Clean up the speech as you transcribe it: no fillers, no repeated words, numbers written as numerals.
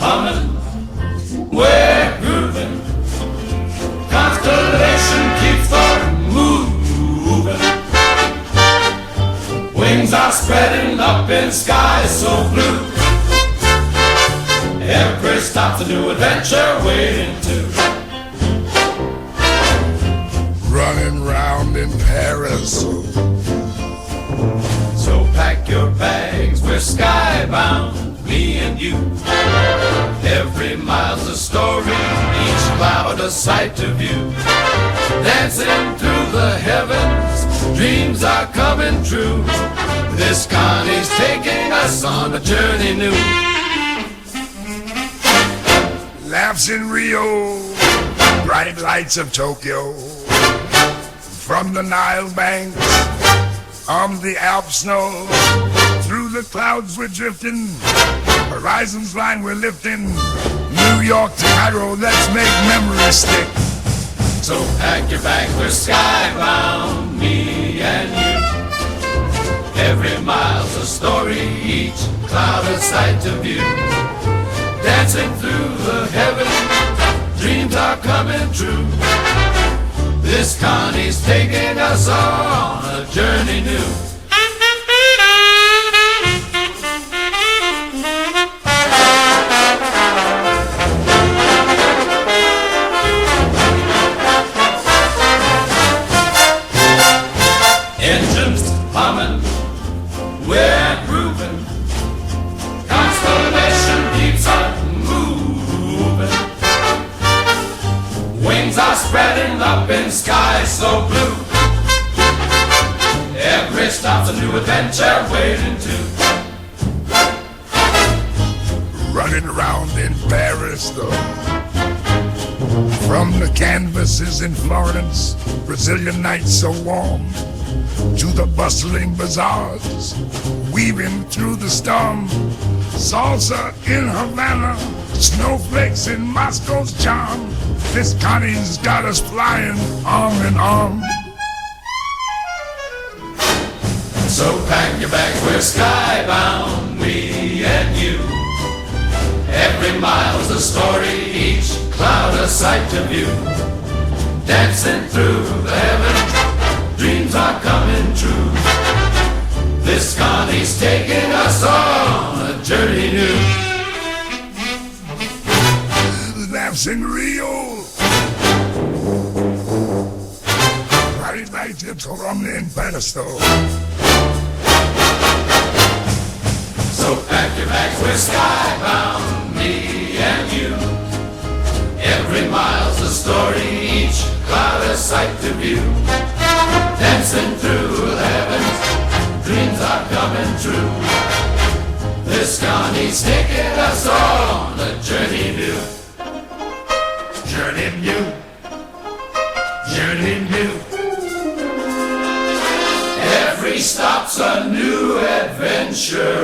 humming, we're grooving. Constellation keeps on moving. Wings are spreading up in skies so blue. Every stop's a new adventure waiting to. Running round in Paris. So pack your bags, we're skybound, me and you. Every mile's a story, each cloud a sight to view. Dancing through the heavens, dreams are coming true. This Connie's taking us on a journey new. Laughs in Rio, bright lights of Tokyo. From the Nile banks, on the Alp snow, through the clouds we're drifting, horizons line we're lifting. New York to Cairo, let's make memories stick. So pack your bags, we're skybound, me and you. Every mile's a story, each cloud a sight to view. Dancing through the heavens, dreams are coming true. This Connie's taking us on a journey new. Engines humming, we're grooving. Constellation keeps on moving. Wings are spreading up in skies so blue. Every stop's a new adventure waiting to. Running around in Paris though. From the canvases in Florence, Brazilian nights so warm, to the bustling bazaars, weaving through the storm. Salsa in Havana, snowflakes in Moscow's charm. This Connie's got us flying arm in arm. So pack your bags, we're skybound, me and you. Every mile's a story, each cloud a sight to view. Dancing through the heavens, dreams are coming true. This Connie's taking us on a journey new. Laughs in Rio, bright lights in Paris though. So pack your bags, we're skybound, me and you. Every mile's a story, each cloud a sight to view. Dancing through the heavens, dreams are coming true. This Connie's taking us on a journey new. Journey new. Journey new. Every stop's a new adventure